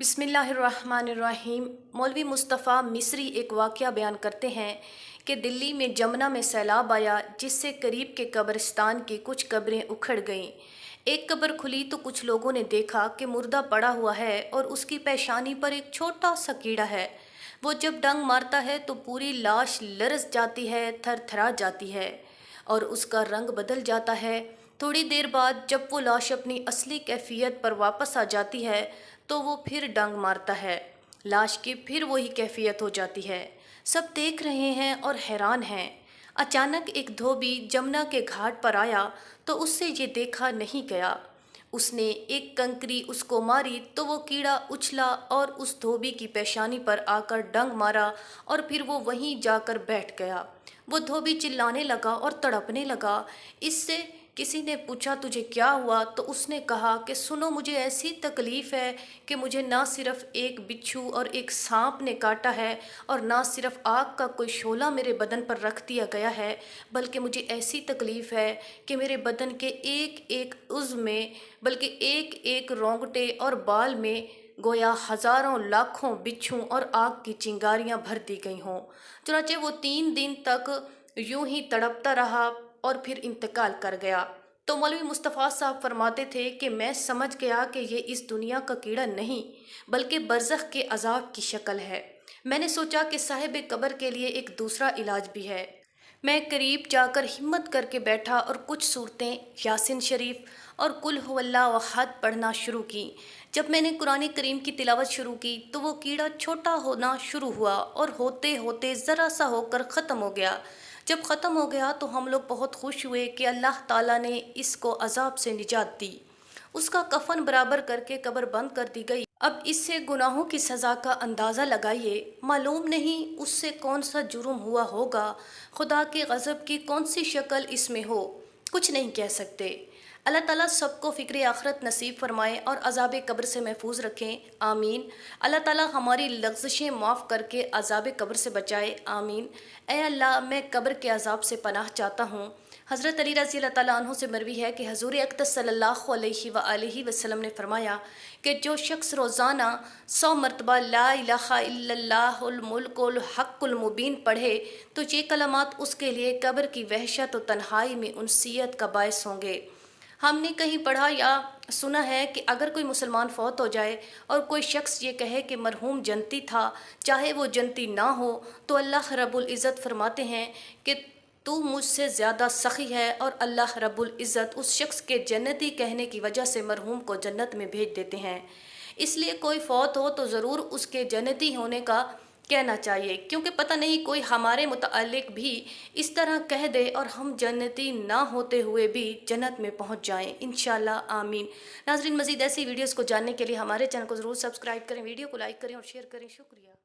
बिस्मिल्लाहिर्रहमानिर्रहीम। मौलवी मुस्तफ़ा मिस्री एक वाक़या बयान करते हैं कि दिल्ली में जमुना में सैलाब आया, जिससे करीब के कब्रिस्तान की कुछ कब्रें उखड़ गईं। एक कब्र खुली तो कुछ लोगों ने देखा कि मुर्दा पड़ा हुआ है और उसकी पेशानी पर एक छोटा सा कीड़ा है। वो जब डंग मारता है तो पूरी लाश लरस जाती है, थरथरा जाती है और उसका रंग बदल जाता है। थोड़ी देर बाद जब वो लाश अपनी असली कैफियत पर वापस आ जाती है तो वो फिर डंग मारता है, लाश की फिर वही कैफियत हो जाती है। सब देख रहे हैं और हैरान हैं। अचानक एक धोबी जमुना के घाट पर आया तो उससे ये देखा नहीं गया। उसने एक कंकरी उसको मारी तो वो कीड़ा उछला और उस धोबी की पेशानी पर आकर डंग मारा और फिर वो वहीं जाकर बैठ गया। वो धोबी चिल्लाने लगा और तड़पने लगा। इससे किसी ने पूछा तुझे क्या हुआ, तो उसने कहा कि सुनो, मुझे ऐसी तकलीफ़ है कि मुझे ना सिर्फ एक बिच्छू और एक सांप ने काटा है और ना सिर्फ आग का कोई शोला मेरे बदन पर रख दिया गया है, बल्कि मुझे ऐसी तकलीफ़ है कि मेरे बदन के एक एक उज़्व में, बल्कि एक एक रोंगटे और बाल में गोया हज़ारों लाखों बिच्छू और आग की चिंगारियां भर दी गई हों। चुनाचे वो 3 दिन तक यूं ही तड़पता रहा और फिर इंतकाल कर गया। तो मौलवी मुस्तफ़ा साहब फरमाते थे कि मैं समझ गया कि ये इस दुनिया का कीड़ा नहीं बल्कि बरज़ख के अज़ाब की शक्ल है। मैंने सोचा कि साहिब कब्र के लिए एक दूसरा इलाज भी है। मैं करीब जाकर हिम्मत करके बैठा और कुछ सूरतें यासिन शरीफ और कुल हुवल्लाहु अहद पढ़ना शुरू की। जब मैंने कुरान करीम की तिलावत शुरू की तो वो कीड़ा छोटा होना शुरू हुआ और होते होते ज़रा सा होकर ख़त्म हो गया। जब ख़त्म हो गया तो हम लोग बहुत खुश हुए कि अल्लाह ताला ने इसको अजाब से निजात दी। उसका कफन बराबर करके कब्र बंद कर दी गई। अब इससे गुनाहों की सज़ा का अंदाज़ा लगाइए। मालूम नहीं उससे कौन सा जुर्म हुआ होगा, खुदा के गज़ब की कौन सी शक्ल इसमें हो, कुछ नहीं कह सकते। अल्लाह ताला सबको फ़िक्र आखरत नसीब फरमाए और अज़ाब कब्र से महफूज रखें, आमीन। अल्लाह ताला हमारी लग़्ज़िशें माफ़ करके अज़ाब कब्र से बचाए, आमीन। ए अल्लाह, मैं कब्र के अज़ाब से पनाह चाहता हूँ। हज़रत अली रज़ी अल्लाह ताला अन्हु से मरवी है कि हज़ूर अक़दस सल्लल्लाहु अलैहि वसल्लम ने फरमाया कि जो शख्स रोज़ाना 100 मरतबा ला इलाहा इल्लल्लाहुल मुल्कुल हक़्क़ुल मुबीन पढ़े तो ये कलमात उसके लिए कब्र की वहशत और तन्हाई में उनसियत का बायस होंगे। हमने कहीं पढ़ा या सुना है कि अगर कोई मुसलमान फौत हो जाए और कोई शख्स ये कहे कि मरहूम जन्नती था, चाहे वो जन्नती ना हो, तो अल्लाह रब्बुल इज़्ज़त फरमाते हैं कि तू मुझसे ज़्यादा सखी है, और अल्लाह रब्बुल इज़्ज़त उस शख्स के जन्नती कहने की वजह से मरहूम को जन्नत में भेज देते हैं। इसलिए कोई फौत हो तो ज़रूर उसके जन्नती होने का कहना चाहिए, क्योंकि पता नहीं कोई हमारे मुताल्लिक भी इस तरह कह दे और हम जन्नती ना होते हुए भी जन्नत में पहुंच जाएं, इंशाल्लाह, आमीन। नाज़रीन, मज़ीद ऐसी वीडियोस को जानने के लिए हमारे चैनल को ज़रूर सब्सक्राइब करें, वीडियो को लाइक करें और शेयर करें। शुक्रिया।